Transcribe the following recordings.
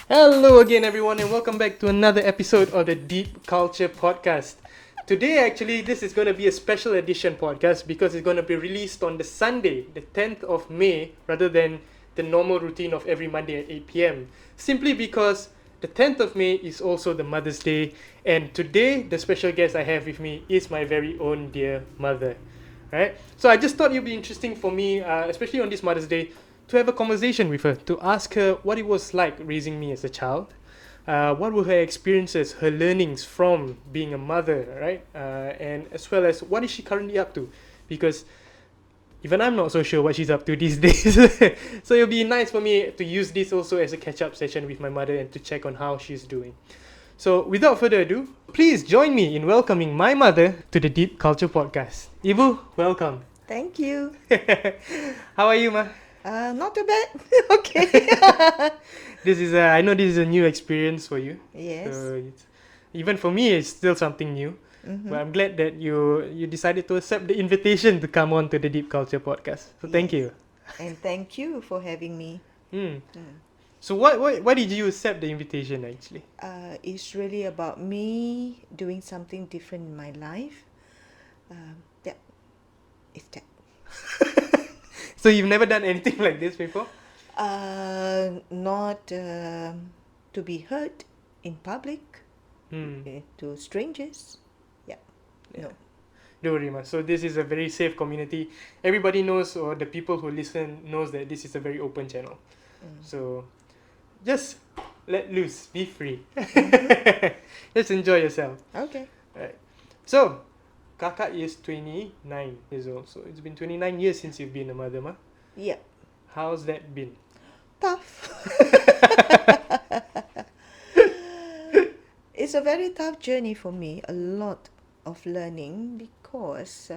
Hello again, everyone, and welcome back to another episode of the Deep Culture Podcast. Today, actually, this is going to be a special edition podcast because it's going to be released on the Sunday, the 10th of May, rather than the normal routine of every Monday at 8 p.m. Simply because the 10th of May is also the Mother's Day, and today, the special guest I have with me is my very own dear mother. Right? So I just thought it would be interesting for me, especially on this Mother's Day, to have a conversation with her, to ask her what it was like raising me as a child, what were her experiences, her learnings from being a mother, right? And as well as what is she currently up to, because even I'm not so sure what she's up to these days. So it'll be nice for me to use this also as a catch-up session with my mother and to check on how she's doing. So without further ado, please join me in welcoming my mother to the Deep Culture Podcast. Ibu, welcome. Thank you. How are you, ma? Not too bad. Okay. This is I know this is a new experience for you. Yes. So even for me, it's still something new. Mm-hmm. But I'm glad that you decided to accept the invitation to come on to the Deep Culture Podcast. So thank Yes. you. And thank you for having me. Mm. So why did you accept the invitation actually? It's really about me doing something different in my life. Yeah, it's that. So you've never done anything like this before? Not to be heard in public Hmm. to strangers. Yeah. No. Don't worry, ma. So this is a very safe community. Everybody knows, or the people who listen knows that this is a very open channel. So just let loose, be free. Just enjoy yourself. Okay. Right. So, Kakak is 29 years old. So it's been 29 years since you've been a mother, ma. Yeah. How's that been? Tough. It's a very tough journey for me. A lot of learning because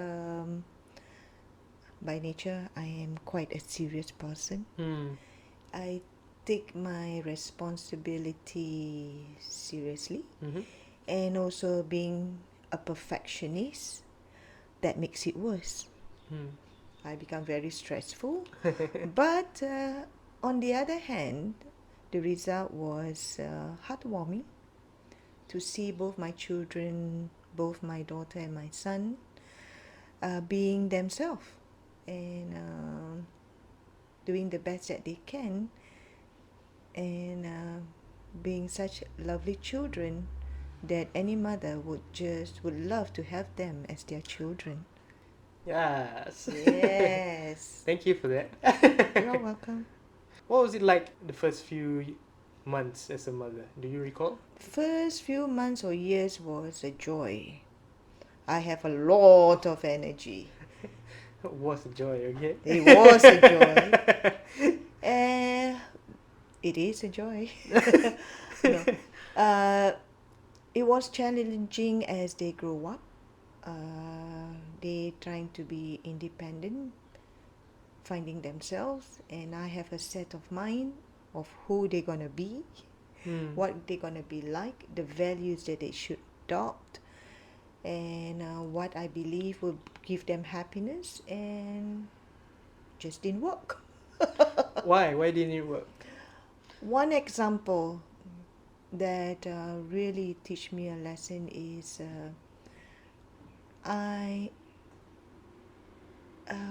by nature I am quite a serious person. I take my responsibility seriously, and also being a perfectionist, that makes it worse. I become very stressful. But on the other hand, the result was heartwarming to see both my children, both my daughter and my son, being themselves and doing the best that they can, and being such lovely children that any mother would love to have them as their children. Yes. Yes. Thank you for that. You're welcome. What was it like the first few months as a mother? Do you recall? First few months or years was a joy. I have a lot of energy. It was a joy, okay? It was a joy. It is a joy. No. It was challenging as they grow up. They trying to be independent, finding themselves, and I have a set of mind of who they're gonna be, what they're gonna be like, the values that they should adopt, and what I believe will give them happiness, and just didn't work. Why? Why didn't it work? One example that really teach me a lesson is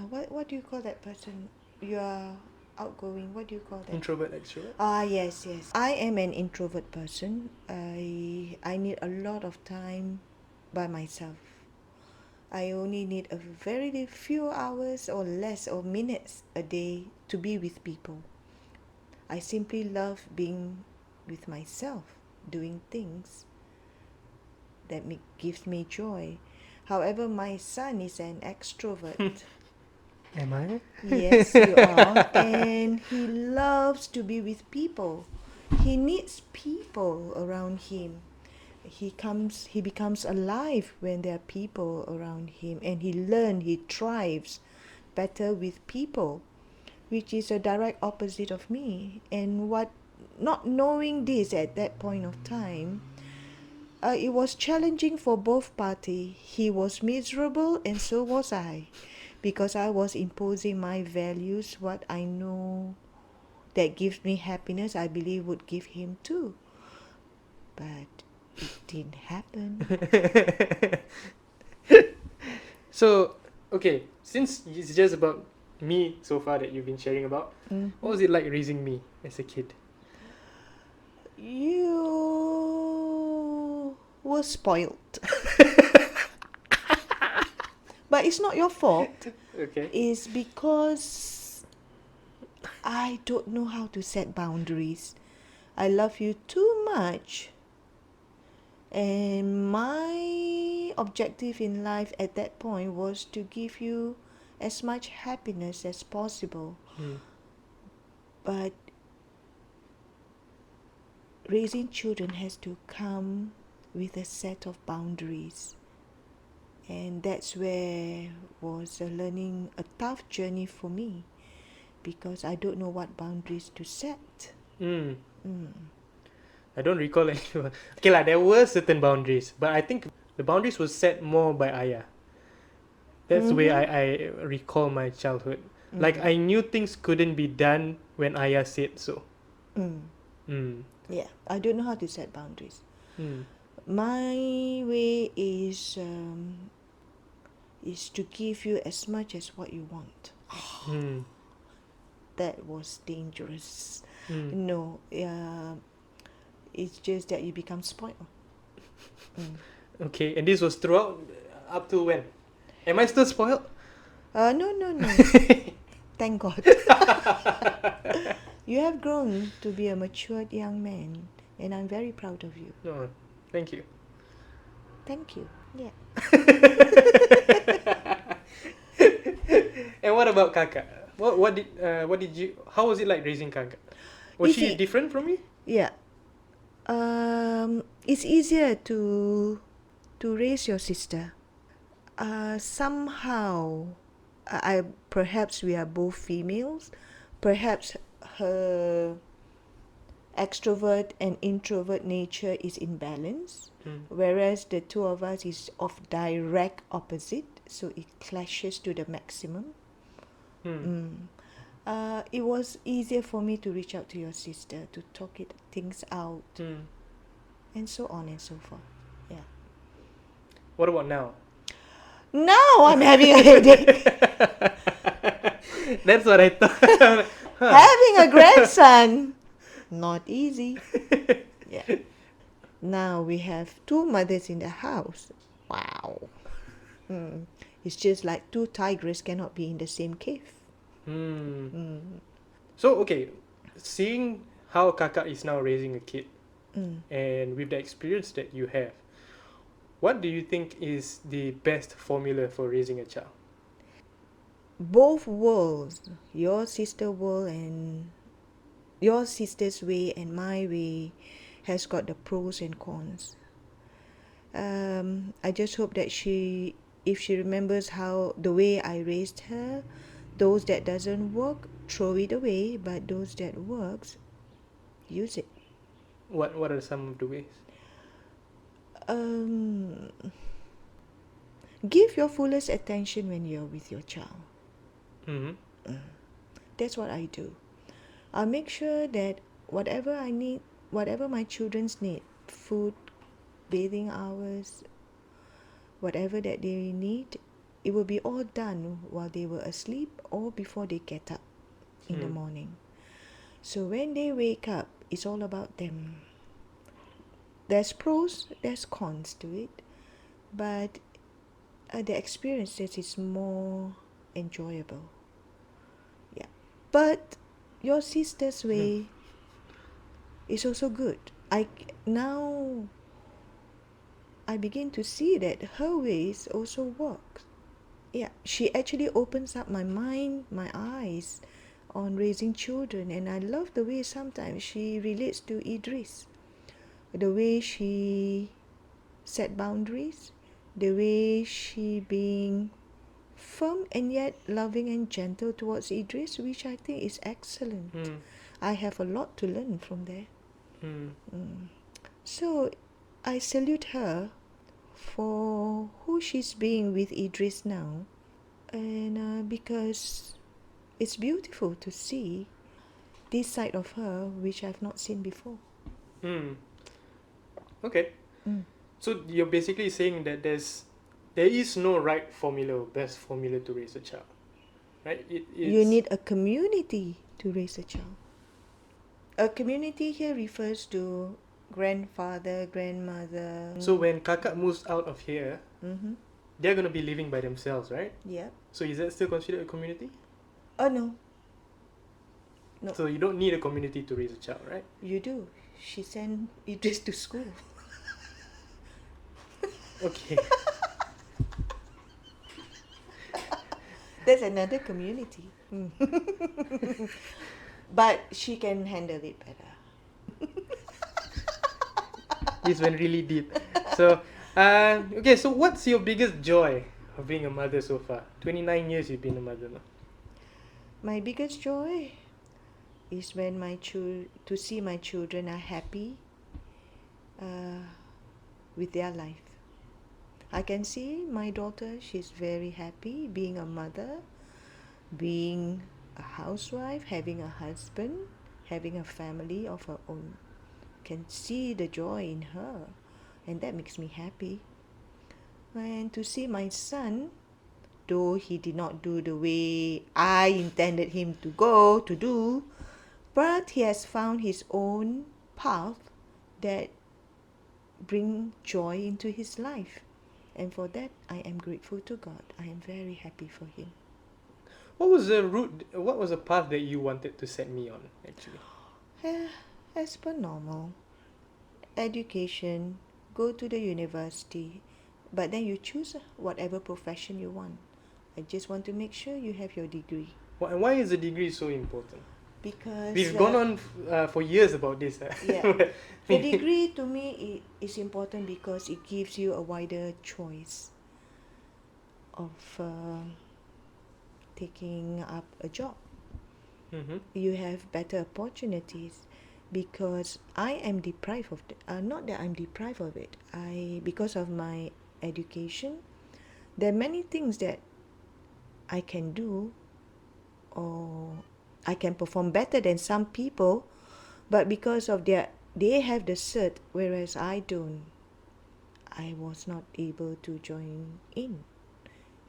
what do you call that person? You are outgoing. What do you call that? Introvert, extrovert? Yes. I am an introvert person. I need a lot of time by myself. I only need a very few hours or less or minutes a day to be with people. I simply love being with myself, doing things that gives me joy. However, my son is an extrovert. Am I? Yes, you are. And he loves to be with people. He needs people around him. He becomes alive when there are people around him, and he thrives better with people, which is a direct opposite of me. And not knowing this at that point of time, it was challenging for both parties. He was miserable and so was I, because I was imposing my values, what I know that gives me happiness, I believe would give him too. But it didn't happen. So, okay, since it's just about me so far that you've been sharing about, what was it like raising me as a kid? You were spoiled. But it's not your fault. Okay. It's because I don't know how to set boundaries. I love you too much. And my objective in life at that point was to give you as much happiness as possible. But raising children has to come with a set of boundaries. And that's where was a tough journey for me, because I don't know what boundaries to set. I don't recall anyone. Okay lah, there were certain boundaries, but I think the boundaries were set more by ayah. That's the way I recall my childhood. Like I knew things couldn't be done when ayah said so. Yeah, I don't know how to set boundaries. Mm. My way is to give you as much as what you want. That was dangerous. No, it's just that you become spoiled. Okay, and this was throughout up to when? Am I still spoiled? No. Thank God. You have grown to be a matured young man, and I'm very proud of you. Oh, thank you. Thank you. Yeah. And what about Kakak? What did you? How was it like raising Kakak? Was she different from you? Yeah. It's easier to raise your sister. Somehow, perhaps we are both females. Perhaps her extrovert and introvert nature is in balance, whereas the two of us is of direct opposite, so it clashes to the maximum. It was easier for me to reach out to your sister, to talk things out, and so on and so forth. Yeah. What about now? Now I'm having a headache. That's what I thought. Having a grandson, not easy. Yeah. Now we have two mothers in the house. Wow. It's just like two tigers cannot be in the same cave. So, okay, seeing how Kakak is now raising a kid, and with the experience that you have, what do you think is the best formula for raising a child? Both worlds, your sister world and your sister's way and my way, has got the pros and cons. I just hope that if she remembers how the way I raised her, those that doesn't work, throw it away, but those that works, use it. What are some of the ways? Give your fullest attention when you're with your child. That's what I do. I'll make sure that whatever I need, whatever my children's need, food, bathing hours, whatever that they need, it will be all done while they were asleep or before they get up in the morning. So when they wake up, it's all about them. There's pros, there's cons to it, but the experience that is more enjoyable. Yeah. But your sister's way is also good. Now I begin to see that her ways also work. Yeah, she actually opens up my mind, my eyes on raising children, and I love the way sometimes she relates to Idris. The way she set boundaries, the way she being firm and yet loving and gentle towards Idris, which I think is excellent. I have a lot to learn from there. So I salute her for who she's being with Idris now, and because it's beautiful to see this side of her which I've not seen before. Okay. So you're basically saying that there is no right formula or best formula to raise a child, right? You need a community to raise a child. A community here refers to grandfather, grandmother. So when kakak moves out of here, Mm-hmm. they're going to be living by themselves, right? Yep. So is that still considered a community? Oh, no. No. So you don't need a community to raise a child, right? You do. She sent Idris to school. Okay. That's another community. But she can handle it better. This went really deep. So, okay, so what's your biggest joy of being a mother so far? 29 years you've been a mother now. My biggest joy is when to see my children are happy with their life. I can see my daughter, she's very happy being a mother, being a housewife, having a husband, having a family of her own. Can see the joy in her, and that makes me happy. And to see my son, though he did not do the way I intended him to do, but he has found his own path that bring joy into his life. And for that, I am grateful to God. I am very happy for him. What was the path that you wanted to set me on, actually? As per normal. Education, go to the university, but then you choose whatever profession you want. I just want to make sure you have your degree. Why is the degree so important? Because we've gone on for years about this. Yeah. The degree to me is important because it gives you a wider choice of taking up a job. Mm-hmm. You have better opportunities because I am deprived of not that I'm deprived of it. Because of my education, there are many things that I can do or I can perform better than some people, but because of they have the cert, whereas I don't, I was not able to join in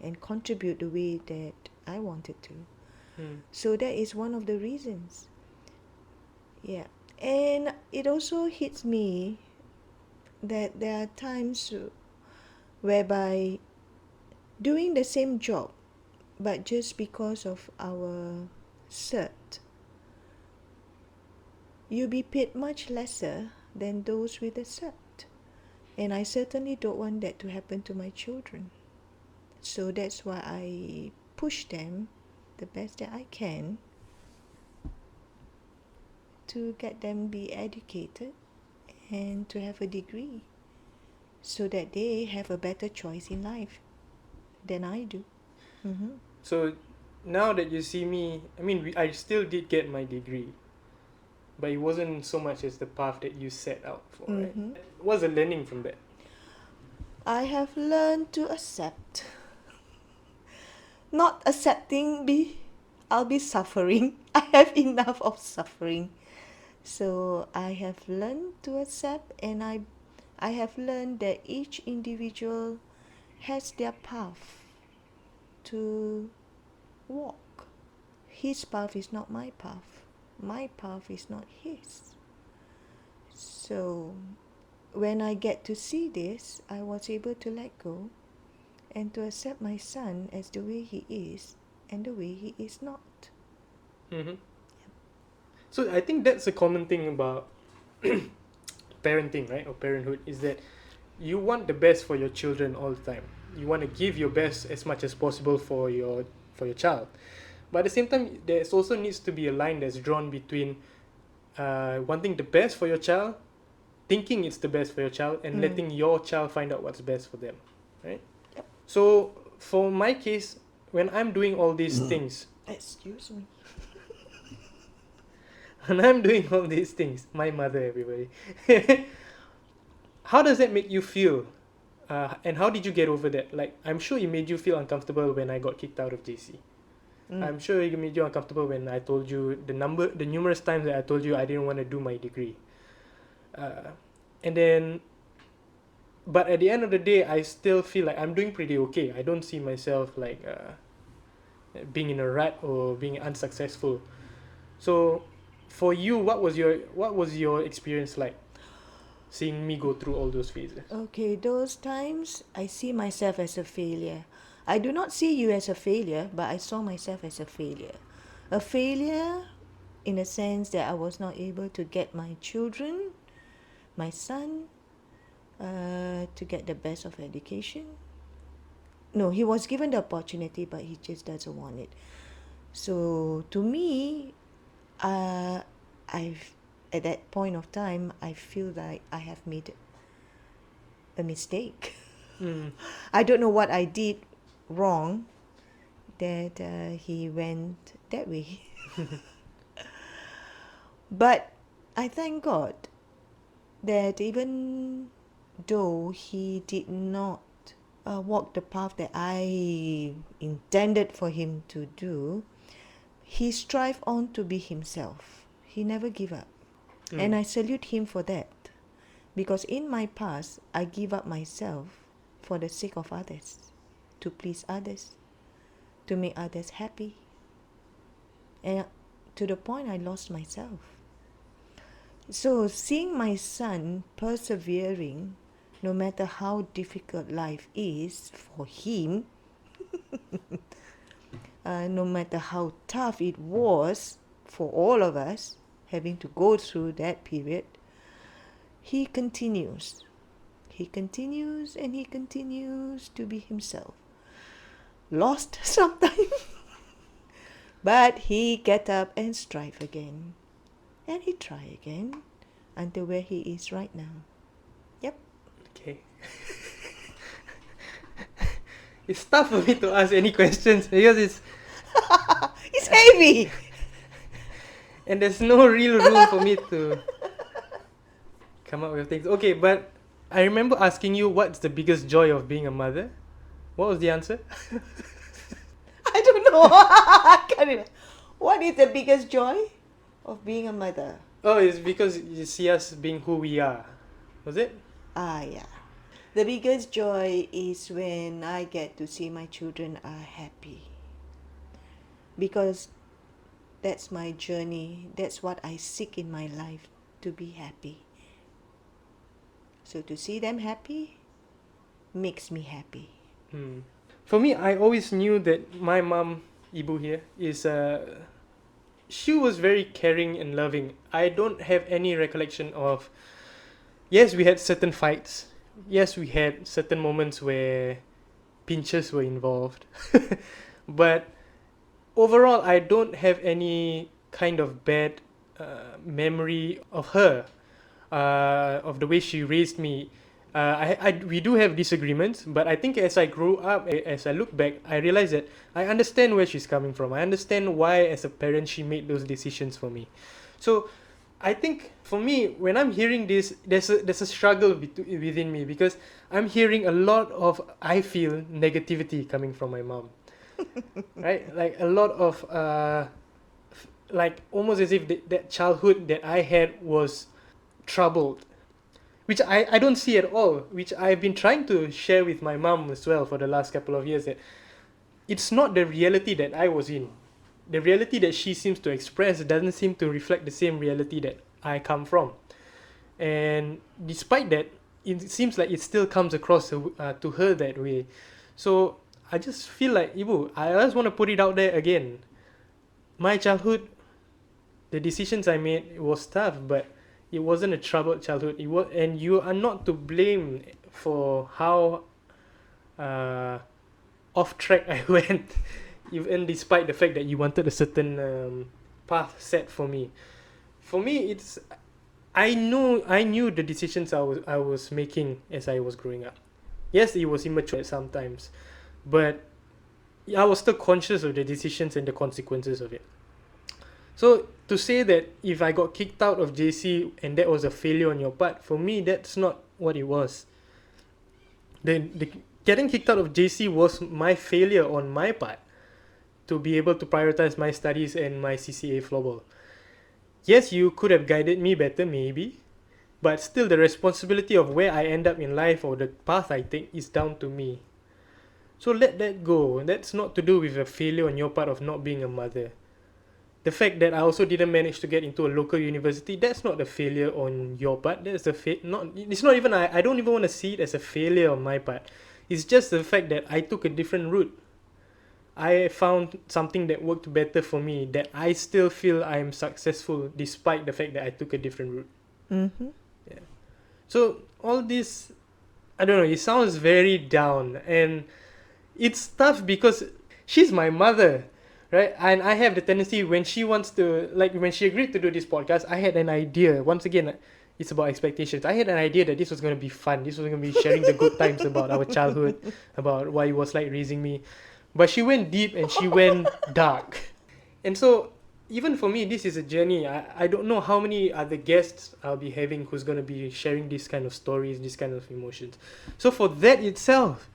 and contribute the way that I wanted to. So that is one of the reasons. Yeah. And it also hits me that there are times whereby doing the same job, but just because of our cert, you'll be paid much lesser than those with a cert. And I certainly don't want that to happen to my children. So that's why I push them the best that I can to get them be educated and to have a degree so that they have a better choice in life than I do. Mm-hmm. So now that you see me, I still did get my degree, but it wasn't so much as the path that you set out for, right? What's the learning from that? I have learned to accept. Not accepting I'll be suffering. I have enough of suffering. So I have learned to accept, and I have learned that each individual has their path to walk. His path is not my path. My path is not his. So when I get to see this, I was able to let go and to accept my son as the way he is and the way he is not. Mm-hmm. So I think that's a common thing about parenting, right, or parenthood, is that you want the best for your children all the time. You want to give your best as much as possible for your child. But at the same time, there also needs to be a line that's drawn between wanting the best for your child, thinking it's the best for your child, and letting your child find out what's best for them, right? Yep. So for my case, when I'm doing all these things, Excuse me. when I'm doing all these things, my mother, everybody, how does that make you feel? And how did you get over that? Like, I'm sure it made you feel uncomfortable when I got kicked out of JC. I'm sure it made you uncomfortable when I told you the numerous times that I told you I didn't want to do my degree. And then, but at the end of the day, I still feel like I'm doing pretty okay. I don't see myself like being in a rut or being unsuccessful. So, for you, what was your experience like, seeing me go through all those phases? Okay, those times I see myself as a failure. I do not see you as a failure, but I saw myself as a failure. A failure in a sense that I was not able to get my children, my son, to get the best of education. No, he was given the opportunity, but he just doesn't want it. So to me, I've at that point of time, I feel like I have made a mistake. I don't know what I did wrong that he went that way. But I thank God that even though he did not walk the path that I intended for him to do, he strived on to be himself. He never gave up. And I salute him for that. Because in my past, I give up myself for the sake of others, to please others, to make others happy. And to the point I lost myself. So seeing my son persevering, no matter how difficult life is for him, no matter how tough it was for all of us, having to go through that period, he continues. He continues and he continues to be himself. Lost sometimes, but he get up and strive again. And he try again until where he is right now. Yep. Okay. It's tough for me to ask any questions because it's heavy. And there's no real rule for me to come up with things. Okay, but I remember asking you what's the biggest joy of being a mother. What was the answer? I don't know. I can't remember. What is the biggest joy of being a mother? Oh, it's because you see us being who we are. Was it? Yeah. The biggest joy is when I get to see my children are happy. Because that's my journey. That's what I seek in my life, to be happy. So to see them happy makes me happy. For me, I always knew that my mom, Ibu here, is she was very caring and loving. I don't have any recollection of, yes, we had certain fights. Yes, we had certain moments where pinches were involved. But overall, I don't have any kind of bad memory of her, of the way she raised me. We do have disagreements, but I think as I grew up, as I look back, I realized that I understand where she's coming from. I understand why, as a parent, she made those decisions for me. So, I think for me, when I'm hearing this, there's a struggle within me because I'm hearing a lot of, I feel, negativity coming from my mom. Right? Like a lot of, like almost as if that childhood that I had was troubled. Which I don't see at all, which I've been trying to share with my mom as well for the last couple of years, that it's not the reality that I was in. The reality that she seems to express doesn't seem to reflect the same reality that I come from. And despite that, it seems like it still comes across to her that way. So I just feel like, Ibu, I just want to put it out there again. My childhood, the decisions I made, it was tough, but it wasn't a troubled childhood. And you are not to blame for how off track I went, even despite the fact that you wanted a certain path set for me. For me, I knew the decisions I was making as I was growing up. Yes, it was immature sometimes, but I was still conscious of the decisions and the consequences of it. So to say that if I got kicked out of JC and that was a failure on your part, for me that's not what it was. The getting kicked out of JC was my failure on my part to be able to prioritize my studies and my CCA floorball. Yes, you could have guided me better, maybe, but still the responsibility of where I end up in life or the path I take is down to me. So let that go. That's not to do with a failure on your part of not being a mother. The fact that I also didn't manage to get into a local university, that's not a failure on your part. That's a it's not even I don't even want to see it as a failure on my part. It's just the fact that I took a different route. I found something that worked better for me, that I still feel I'm successful despite the fact that I took a different route. Mm-hmm. Yeah. So all this, I don't know, it sounds very down, and it's tough because she's my mother, right? And I have the tendency when she wants to, like when she agreed to do this podcast, I had an idea. Once again, it's about expectations. I had an idea that this was going to be fun. This was going to be sharing the good times about our childhood, about what it was like raising me. But she went deep and she went dark. And so, even for me, this is a journey. I don't know how many other guests I'll be having who's going to be sharing this kind of stories, this kind of emotions. So, for that itself,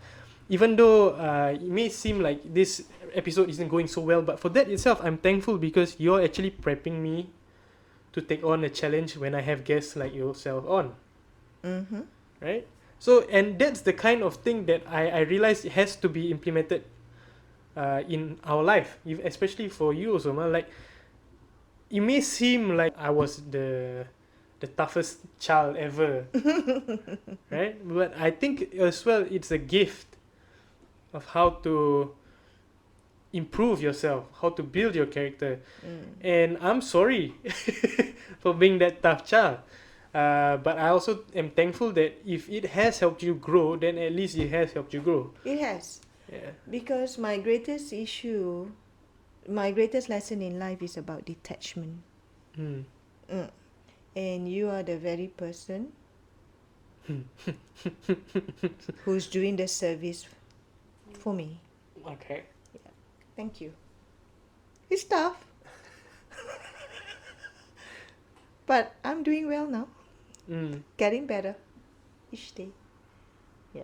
even though it may seem like this episode isn't going so well, but for that itself, I'm thankful because you're actually prepping me to take on a challenge when I have guests like yourself on. Mm-hmm. Right? So, and that's the kind of thing that I realize has to be implemented in our life, especially for you also, man. Like, it may seem like I was the toughest child ever, right? But I think as well, it's a gift of how to improve yourself, how to build your character. And I'm sorry for being that tough child. But I also am thankful that if it has helped you grow, then at least it has helped you grow. It has. Yeah. Because my greatest lesson in life is about detachment. Mm. And you are the very person who's doing the service for me. Okay. Yeah. Thank you. It's tough. But I'm doing well now. Getting better each day. Yeah.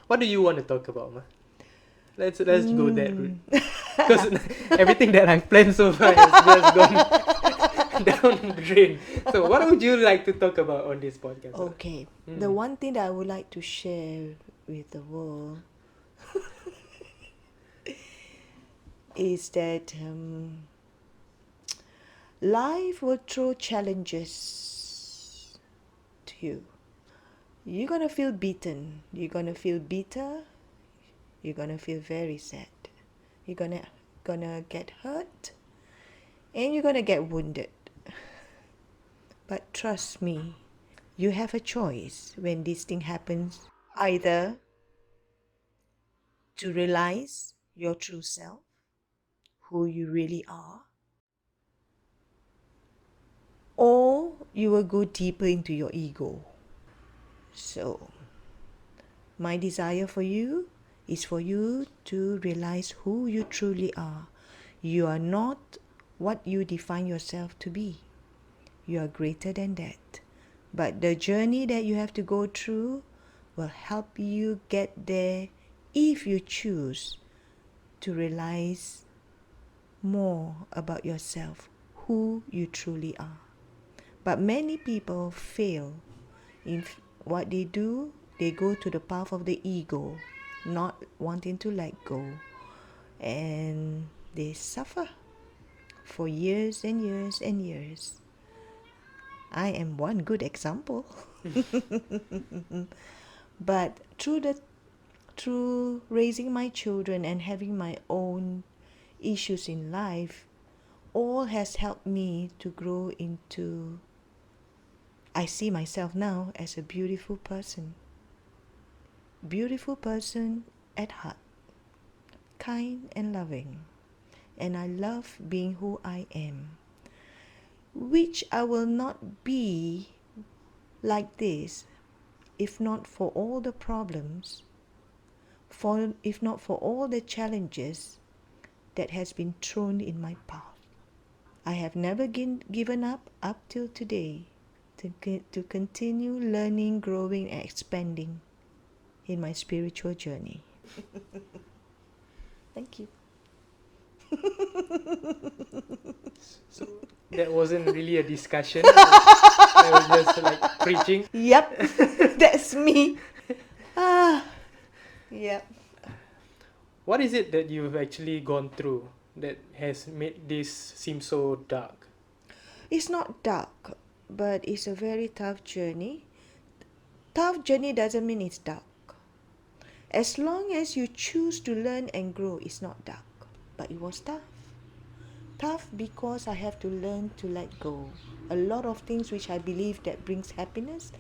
What do you want to talk about, ma? Let's go that route. Because everything that I've planned so far has just gone down the drain. So what would you like to talk about on this podcast? Okay. The one thing that I would like to share with the world is that life will throw challenges to you. You're going to feel beaten. You're going to feel bitter. You're going to feel very sad. You're going to get hurt. And you're going to get wounded. But trust me, you have a choice when this thing happens. Either to realize your true self, who you really are, or you will go deeper into your ego. So, my desire for you is for you to realize who you truly are. You are not what you define yourself to be. You are greater than that. But the journey that you have to go through will help you get there if you choose to realize more about yourself, who you truly are. But many people fail in what they do. They go to the path of the ego, not wanting to let go, and they suffer for years and years and years. I am one good example. But through raising my children and having my own issues in life, all has helped me to grow into, I see myself now as a beautiful person. Beautiful person at heart, kind and loving. And I love being who I am, which I will not be like this if not for all the problems, if not for all the challenges that has been thrown in my path. I have never given up till today to continue learning, growing and expanding in my spiritual journey. Thank you. So that wasn't really a discussion. I was just like preaching. Yep, that's me. Yep. What is it that you've actually gone through that has made this seem so dark? It's not dark, but it's a very tough journey. Tough journey doesn't mean it's dark. As long as you choose to learn and grow, it's not dark. But it was tough. Tough because I have to learn to let go. A lot of things which I believe that brings happiness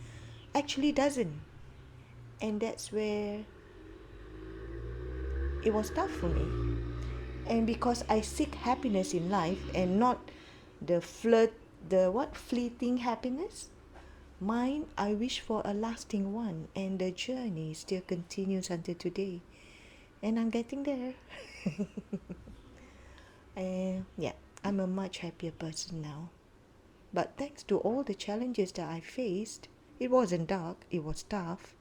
actually doesn't. And that's where it was tough for me. And because I seek happiness in life and not the fleeting happiness, mine, I wish for a lasting one, and the journey still continues until today. And I'm getting there. And yeah, I'm a much happier person now. But thanks to all the challenges that I faced, it wasn't dark, it was tough.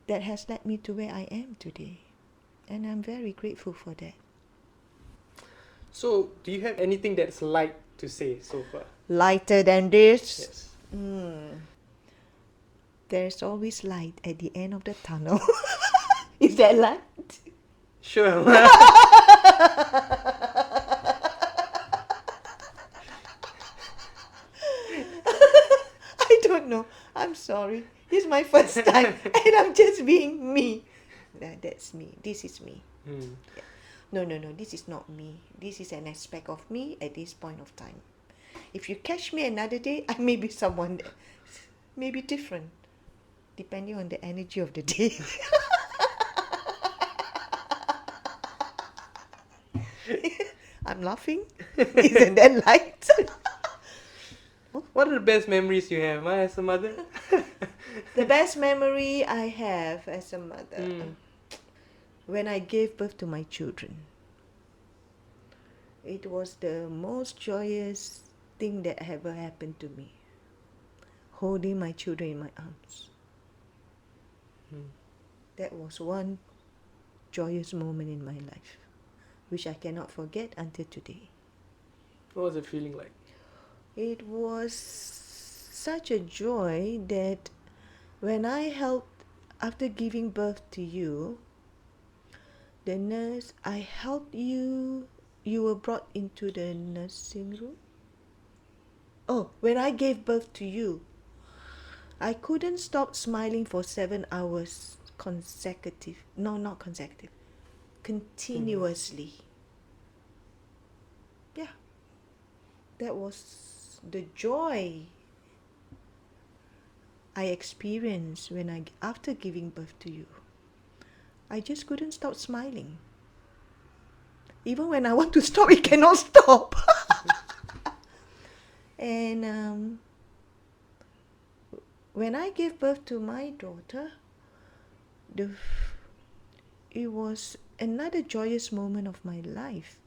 That has led me to where I am today. And I'm very grateful for that. So, do you have anything that's light to say so far? Lighter than this? Yes. There's always light at the end of the tunnel. Is that light? Sure. I don't know. I'm sorry. It's my first time and I'm just being me. That's me. This is me. Yeah. No. This is not me. This is an aspect of me at this point of time. If you catch me another day, I may be someone that may be different, depending on the energy of the day. I'm laughing. Isn't that light? What are the best memories you have as a mother? The best memory I have as a mother, when I gave birth to my children. It was the most joyous thing that ever happened to me. Holding my children in my arms. That was one joyous moment in my life, which I cannot forget until today. What was the feeling like? It was such a joy that when I held, after giving birth to you, the nurse, I held you, you were brought into the nursing room. Oh, when I gave birth to you, I couldn't stop smiling for 7 hours consecutive. No, not consecutive. Continuously. Yeah. That was the joy I experienced after giving birth to you. I just couldn't stop smiling. Even when I want to stop, it cannot stop. And when I gave birth to my daughter, it was another joyous moment of my life.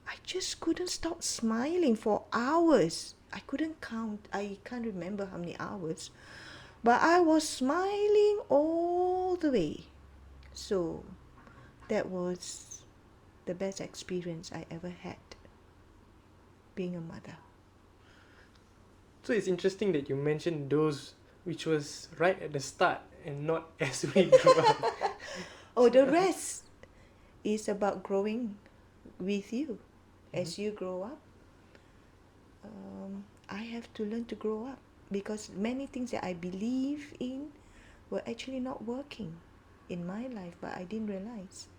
I just couldn't stop smiling for hours. I couldn't count. I can't remember how many hours. But I was smiling all the way. So that was the best experience I ever had being a mother. So it's interesting that you mentioned those which was right at the start and not as we grew up. Oh, the rest is about growing with you. As you grow up, I have to learn to grow up because many things that I believe in were actually not working in my life, but I didn't realize.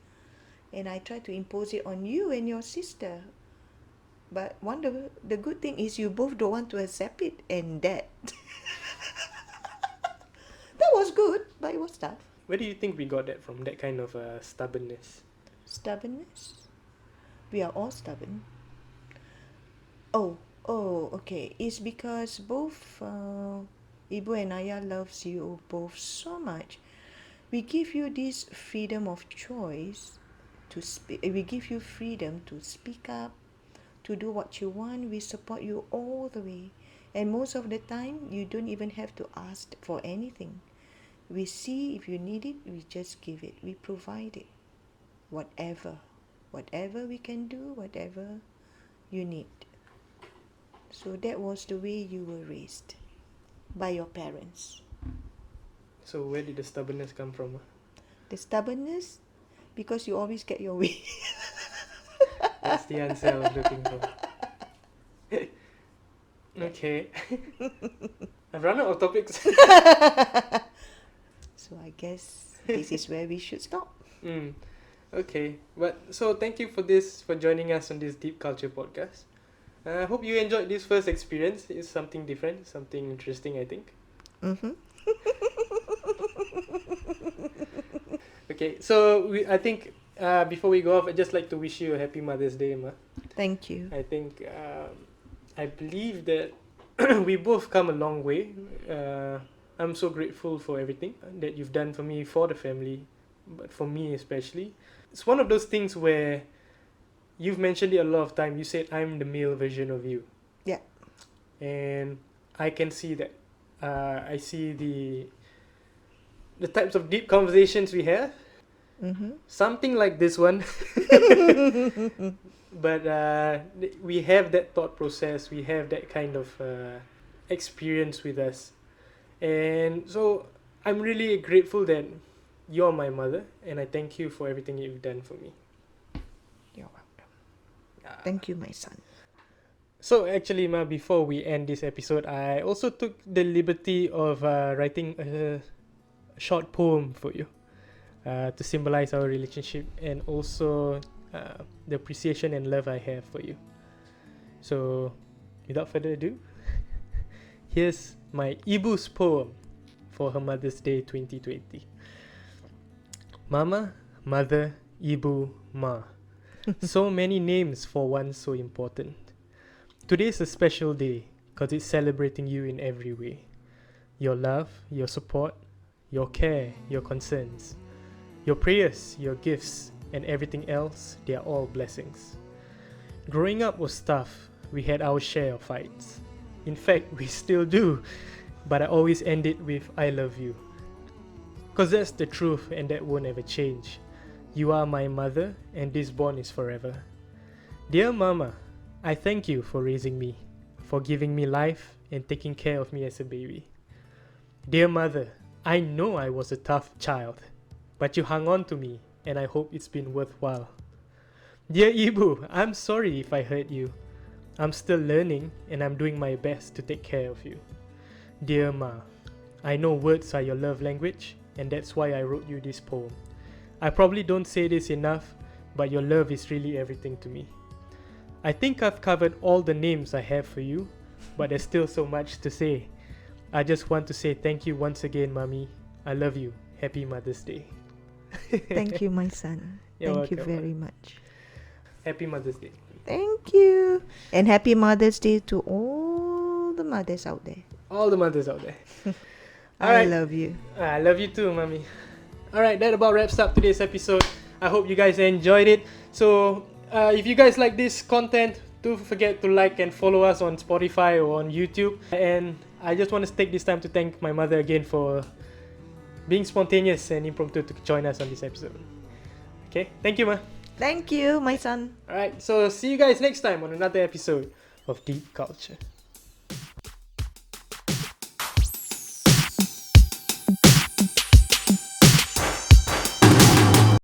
And I tried to impose it on you and your sister. But the good thing is you both don't want to accept it, and that was good, but it was tough. Where do you think we got that from, that kind of stubbornness? Stubbornness? We are all stubborn. Okay. It's because both Ibu and Ayah loves you both so much. We give you this freedom of choice to speak. We give you freedom to speak up, to do what you want. We support you all the way. And most of the time, you don't even have to ask for anything. We see if you need it, we just give it. We provide it. Whatever we can do, whatever you need. So that was the way you were raised by your parents. So where did the stubbornness come from? The stubbornness, because you always get your way. That's the answer I was looking for. Okay. I've run out of topics. So I guess this is where we should stop. Okay. But so thank you for joining us on this Deep Culture podcast. I hope you enjoyed this first experience. It's something different, something interesting, I think. Okay, so I think before we go off, I'd just like to wish you a happy Mother's Day, Ma. Thank you. I think I believe that we both come a long way. I'm so grateful for everything that you've done for me, for the family, but for me especially. It's one of those things where you've mentioned it a lot of times. You said I'm the male version of you. Yeah. And I can see that. I see the types of deep conversations we have. Something like this one. But we have that thought process. We have that kind of experience with us. And so I'm really grateful that you're my mother. And I thank you for everything you've done for me. You're welcome. Thank you, my son. So actually, Ma, before we end this episode, I also took the liberty of writing a short poem for you to symbolize our relationship and also the appreciation and love I have for you. So, without further ado, here's my Ibu's poem for her Mother's Day 2020. Mama, Mother, Ibu, Ma. So many names for one so important. Today's a special day because it's celebrating you in every way. Your love, your support, your care, your concerns, your prayers, your gifts, and everything else, they are all blessings. Growing up was tough. We had our share of fights. In fact, we still do. But I always end it with I love you. Because that's the truth and that won't ever change. You are my mother and this bond is forever. Dear Mama, I thank you for raising me, for giving me life and taking care of me as a baby. Dear Mother, I know I was a tough child, but you hung on to me and I hope it's been worthwhile. Dear Ibu, I'm sorry if I hurt you. I'm still learning and I'm doing my best to take care of you. Dear Ma, I know words are your love language and that's why I wrote you this poem. I probably don't say this enough, but your love is really everything to me. I think I've covered all the names I have for you, but there's still so much to say. I just want to say thank you once again, Mommy. I love you. Happy Mother's Day. Thank you, my son. Thank you welcome. very much. Happy Mother's Day. Thank you. And happy Mother's Day to all the mothers out there. All the mothers out there. I love you. I love you too, Mommy. Alright, that about wraps up today's episode. I hope you guys enjoyed it. So, if you guys like this content, don't forget to like and follow us on Spotify or on YouTube. And I just want to take this time to thank my mother again for being spontaneous and impromptu to join us on this episode. Okay, thank you, Ma. Thank you, my son. Alright, so see you guys next time on another episode of Deep Culture.